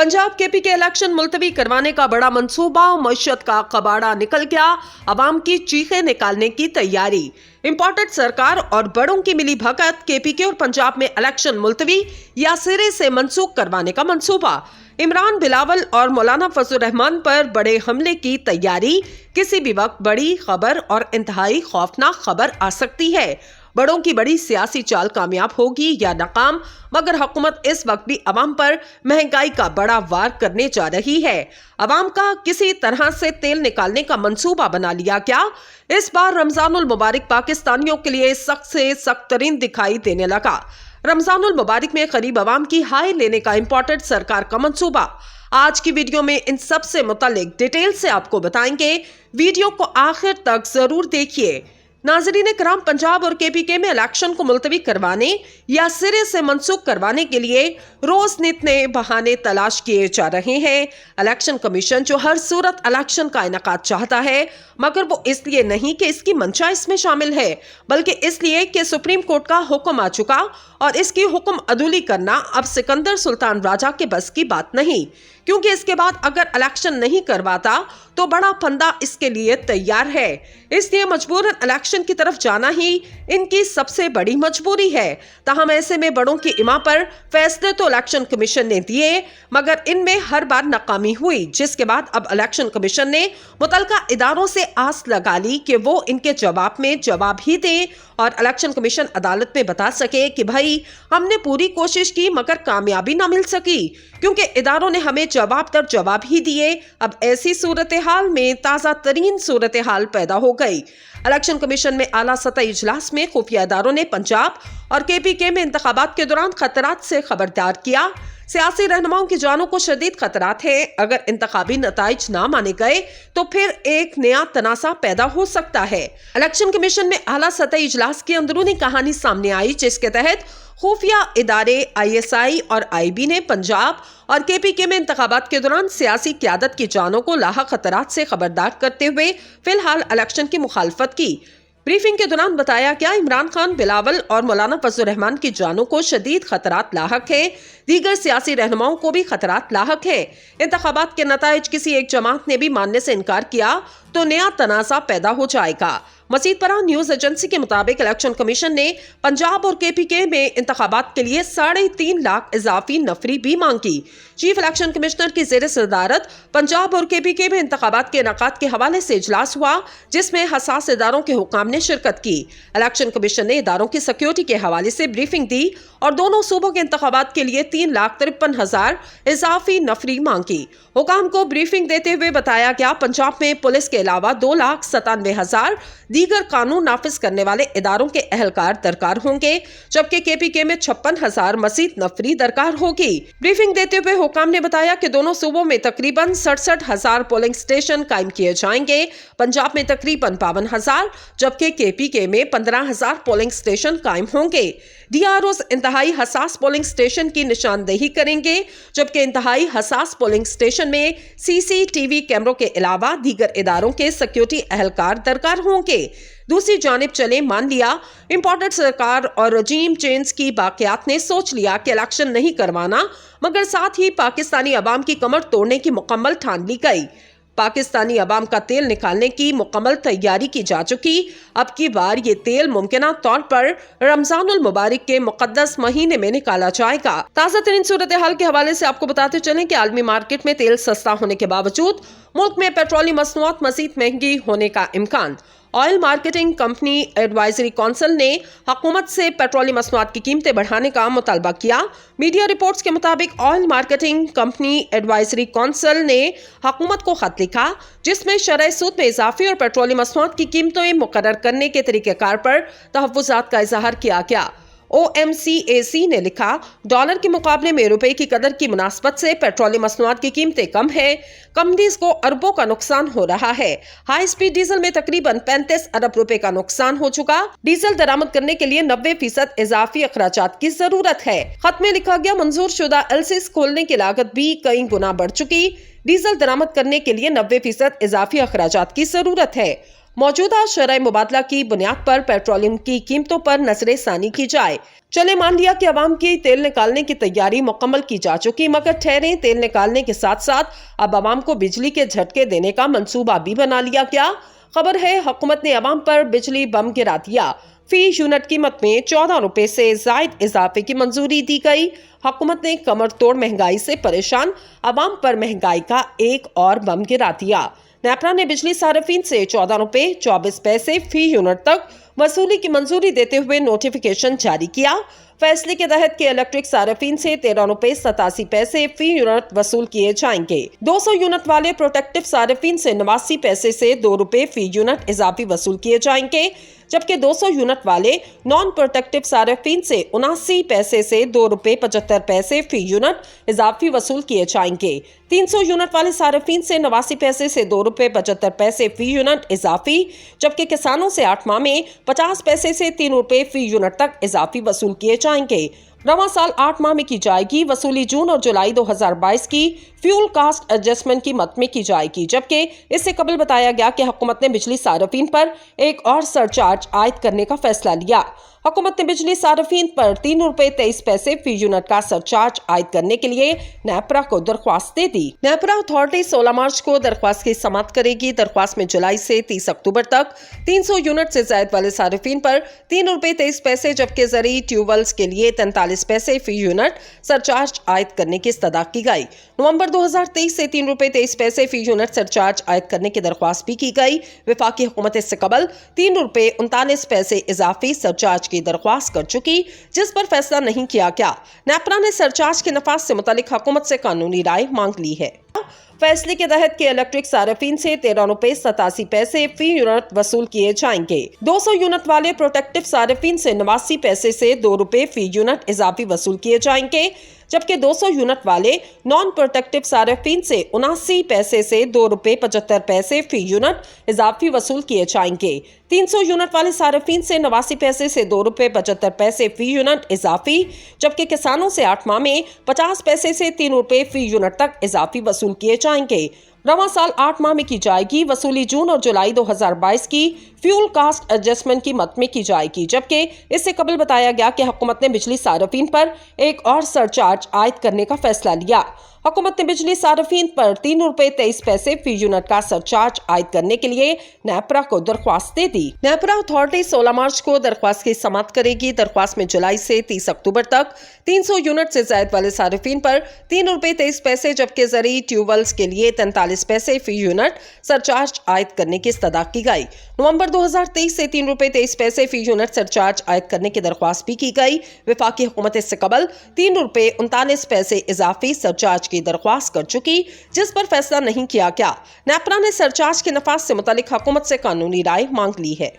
Punjab KP के election मुलतवी करवाने का बड़ा मंसूबा, मईशत का कबाड़ा निकल गया, अवाम की चीखें निकालने की तैयारी। इंपोर्टेड सरकार और बड़ों की मिली भगत, केपी के और पंजाब में इलेक्शन मुलतवी या सिरे से मनसूख करवाने का मंसूबा। इमरान, बिलावल और मौलाना फजल रहमान पर बड़े हमले की तैयारी। किसी भी वक्त बड़ी खबर और इंतहाई खौफनाक खबर आ सकती है। बड़ों की बड़ी सियासी चाल कामयाब होगी या नाकाम, मगर हुकूमत इस वक्त भी अवाम पर महंगाई का बड़ा वार करने जा रही है। अवाम का किसी तरह से तेल निकालने का मंसूबा बना लिया क्या? इस बार रमजानुल मुबारक पाकिस्तानियों के लिए सख्त से सख्त तरीन दिखाई देने लगा। रमजानुल मुबारक में करीब अवाम की हाय लेने का इंपोर्टेड सरकार का मंसूबा। आज की वीडियो में इन सब से मुतालिक डिटेल से आपको बताएंगे। वीडियो को आखिर तक जरूर देखिए। नाज़रीन किराम, पंजाब और केपी में इलेक्शन को मुलतवी करवाने या सिरे से मनसूख करवाने के लिए रोज नित नए बहाने तलाश किए जा रहे हैं। इलेक्शन कमीशन जो हर सूरत इलेक्शन का इनेकाद चाहता है, मगर वो इसलिए नहीं कि इसकी मंशा इसमें शामिल है, बल्कि इसलिए कि सुप्रीम कोर्ट का हुक्म आ चुका और इसकी हुक्म अदूली करना अब सिकंदर सुल्तान राजा के बस की बात नहीं, क्योंकि इसके बाद अगर इलेक्शन नहीं करवाता तो बड़ा फंदा इसके लिए तैयार है। इसलिए मजबूरन इलेक्शन की तरफ जाना ही इनकी सबसे बड़ी मजबूरी है। ताहम ऐसे में बड़ों की इमा पर फैसले तो इलेक्शन कमीशन ने दिए, मगर इनमें हर बार नाकामी हुई, जिसके बाद अब इलेक्शन कमीशन ने मुतल्लिका इदारों से आस लगा ली कि वो इनके जवाब में जवाब ही दें और इलेक्शन कमीशन अदालत में बता सके कि भाई हमने पूरी कोशिश की मगर कामयाबी ना मिल सकी, क्योंकि इदारों ने हमें जवाब दर जवाब ही दिए। अब ऐसी सूरत हाल में ताज़ा तरीन सूरत हाल पैदा हो गई। इलेक्शन कमीशन में आला सतह इजलास में खुफिया इदारों ने पंजाब और केपी में इंतखाबात के दौरान खतरात से खबरदार किया। सियासी रहनुमाओं की जानों को शदीद खतरात है। अगर इंतखाबी नताइज ना माने गए तो फिर एक नया तनासा पैदा हो सकता है। इलेक्शन कमीशन में आला सतह इजलास की अंदरूनी कहानी सामने आई, जिसके तहत खुफिया इदारे ISI और IB ने पंजाब और केपी में इंतखाबात के दौरान सियासी क़यादत की जानों को लाहक खतरात से खबरदार करते हुए फिलहाल इलेक्शन की मुखालफत की। ब्रीफिंग के दौरान बताया गया, इमरान खान, बिलावल और मौलाना फजल रहमान की जानों को शदीद खतरात लाहक है। दीगर सियासी रहनुमाओं को भी खतरात लाहक है। इंतखाबात के नताइज किसी एक जमात ने भी मानने से इनकार किया तो नया तनाज़ा पैदा हो जाएगा। मजीद बरा न्यूज एजेंसी के मुताबिक इलेक्शन कमीशन ने पंजाब और केपी में इंतखाबात के लिए 3.5 लाख इजाफी नफरी भी मांगी। चीफ इलेक्शन कमिश्नर की ज़ेर सदारत पंजाब और केपी में इंतखाबात के इनेकाद के हवाले से इजलास हुआ, जिसमें हसास इदारों के हुकाम ने शिरकत की। इलेक्शन कमीशन ने इदारों की सिक्योरिटी के हवाले से ब्रीफिंग दी और दोनों सूबों के इंतखाबात के लिए 3,53,000 इजाफी नफरी मांगी। हुकाम को ब्रीफिंग देते हुए बताया गया, पंजाब में पुलिस के अलावा 2,97,000 दीगर कानून नाफिज करने वाले इदारों के अहलकार दरकार होंगे, जबकि केपी में 56,000 मजीद नफरी दरकार होगी। ब्रीफिंग देते हुए हुकाम ने बताया कि दोनों सूबों में तकरीबन 67,000 पोलिंग स्टेशन कायम किए जाएंगे। पंजाब में तकरीबन 52,000 जबकि केपी में 15,000 पोलिंग स्टेशन कायम होंगे। DROs इंतहाई हसास पोलिंग स्टेशन की निशानदेही करेंगे, जबकि इंतहाई हसास पोलिंग स्टेशन में CCTV कैमरों के अलावा दीगर इदारों के सिक्योरिटी अहलकार दरकार होंगे। दूसरी जानिब चले, मान लिया इंपोर्टेड सरकार और रजीम चेंज की बाकियात ने सोच लिया कि इलेक्शन नहीं करवाना, मगर साथ ही पाकिस्तानी अवाम की कमर तोड़ने की मुकम्मल ठान ली गई। पाकिस्तानी अवाम का तेल निकालने की मुकम्मल तैयारी की जा चुकी। अब की बार ये तेल मुमकिना तौर पर रमजानुल मुबारक के मुकद्दस महीने में निकाला जाएगा। ताज़ा तरीन सूरत हाल के हवाले से आपको बताते चलें कि आलमी मार्केट में तेल सस्ता होने के बावजूद मुल्क में पेट्रोलियम मसनूआत मजीद महंगी होने का इम्कान। Oil marketing company advisory council ने हुकूमत से पेट्रोलियम मसनूआत की कीमतें बढ़ाने का मुतालबा किया। मीडिया रिपोर्ट्स के मुताबिक oil marketing company advisory council ने हुकूमत को खत लिखा, जिसमें शरह सूद में इजाफे और पेट्रोलियम मसनूआत की कीमतें मुकर्रर करने के तरीक़ेकार पर तहफ़्फ़ुज़ात का इज़हार किया गया। OMCAC ने लिखा, डॉलर के मुकाबले में रुपए की कदर की मुनासबत से पेट्रोलियम मसनूआत की कीमतें कम है। कंपनीज को अरबों का नुकसान हो रहा है। हाई स्पीड डीजल में तकरीबन 35 अरब रुपए का नुकसान हो चुका। डीजल दरामद करने के लिए 90% इजाफी अखराजात की जरूरत है। खत में लिखा गया, मंजूर शुदा LCs खोलने की लागत भी कई गुना बढ़ चुकी। डीजल दरामद करने के लिए 90% इजाफी अखराजात की जरूरत है। मौजूदा शरह मुबादला की बुनियाद पर पेट्रोलियम की कीमतों पर नजर सानी की जाए। चले मान लिया कि अवाम की तेल निकालने की तैयारी मुकम्मल की जा चुकी, मगर ठहरे तेल निकालने के साथ साथ अब अवाम को बिजली के झटके देने का मंसूबा भी बना लिया गया। खबर है हुकूमत ने अवाम पर बिजली बम गिरा दिया। फी यूनिट कीमत में 14 रुपए से जायद इजाफे की मंजूरी दी गई। हुकूमत ने कमर तोड़ महंगाई से परेशान अवाम पर महंगाई का एक और बम गिरा दिया। नेपरा ने बिजली सार्फिन से 14 रुपए 24 पैसे फी यूनिट तक वसूली की मंजूरी देते हुए नोटिफिकेशन जारी किया। फैसले के तहत के इलेक्ट्रिक सार्फिन से 13 रुपए 87 पैसे फी यूनिट वसूल किए जाएंगे। 200 यूनिट वाले प्रोटेक्टिव सार्फिन से 89 पैसे से 2 रुपए फी यूनिट इजाफी वसूल किए जाएंगे, जबकि 200 यूनिट वाले नॉन प्रोटेक्टिव सार्फिन से 79 पैसे से 2 रुपए 75 पैसे फी यूनिट इजाफी वसूल किए जाएंगे। 300 यूनिट वाले सार्फिन से 89 पैसे से 2 रुपए 75 पैसे फी यूनिट इजाफी, जबकि किसानों से 8 माह में 50 पैसे से 3 रुपए फी यूनिट तक इजाफी वसूल किए जाएंगे। रवां साल 8 माह में की जाएगी वसूली। जून और जुलाई 2022 की फ्यूल कास्ट एडजस्टमेंट की मद में की जाएगी, जबकि इससे कबल बताया गया कि हुकूमत ने बिजली सार्फिन पर एक और सरचार्ज आयद करने का फैसला लिया। हुकूमत ने बिजली सार्फिन पर 3 रुपए 23 पैसे फी यूनिट का सरचार्ज आयद करने के लिए नेपरा को दरख्वास्त दे दी। नेपरा अथॉरिटी 16 मार्च को दरख्वास्त की समाअत करेगी। दरख्वास्त में जुलाई से 30 अक्टूबर तक 300 यूनिट से ज्यादा वाले सार्फिन पर 3 रुपए 23 पैसे, जबकि जरिए ट्यूबवेल्स के लिए 43 पैसे फी यूनिट सरचार्ज आयद करने की इस्तदा की गई। नवंबर 2023 से 3 रुपए 23 पैसे फी यूनिट सरचार्ज आयद करने की दरख्वास्त भी की गई। वफाकी हुकूमत इससे कबल 3 रुपए 39 पैसे इजाफी सरचार्ज की दरख्वास्त कर चुकी, जिस पर फैसला नहीं किया गया। नेपरा ने सरचार्ज के नफाज से मुतालिक हुकूमत से कानूनी राय मांग ली है। फैसले के तहत के इलेक्ट्रिक सार्फिन से 13 रुपए 87 पैसे फी यूनिट वसूल किए जाएंगे। 200 यूनिट वाले प्रोटेक्टिव सार्फिन से 89 पैसे से 2 रुपए फी यूनिट इजाफी वसूल किए जाएंगे, जबकि 200 यूनिट वाले नॉन प्रोटेक्टिव सार्फिन से 79 पैसे से 2 रुपए 75 पैसे फी यूनिट इजाफी वसूल किए जाएंगे। 300 यूनिट वाले सार्फिन से 89 पैसे से 2 रुपए 75 पैसे फी यूनिट इजाफी, जबकि किसानों से 8 माह में 50 पैसे से 3 रुपए फी यूनिट तक इजाफी वसूल किए जाएंगे। रवां साल 8 माह में की जाएगी वसूली। जून और जुलाई 2022 की फ्यूल कास्ट एडजस्टमेंट की मद में की जाएगी, जबकि इससे कबल बताया गया कि हुकूमत ने बिजली सार्फिन पर एक और सरचार्ज आयद करने का फैसला लिया। हुकूमत ने बिजली सार्फिन पर 3 रुपए 23 पैसे फी यूनिट का सरचार्ज आयद करने के लिए नेपरा को दरख्वास्त दे दी। नेपरा अथॉरिटी 16 मार्च को दरख्वास्त की समाअत करेगी। दरख्वास्त में जुलाई से 30 अक्टूबर तक 300 यूनिट से ज्यादा वाले सार्फिन पर 3 रुपए 23 पैसे, जबकि जरिए ट्यूबवेल्स के लिए 43 पैसे फी यूनिट सरचार्ज आयद करने की इस्तदा की गई। नवंबर 2023 से 3 रुपए 23 पैसे फी यूनिट सरचार्ज आयद करने की दरख्वास्त भी की गई। वफाकी हुकूमत इससे कबल 3 रुपए 39 पैसे इजाफी सरचार्ज की दरख्वास्त कर चुकी, जिस पर फैसला नहीं किया गया। नेपरा ने सरचार्ज के नफाज से मुतालिक हुकूमत से कानूनी राय मांग ली है।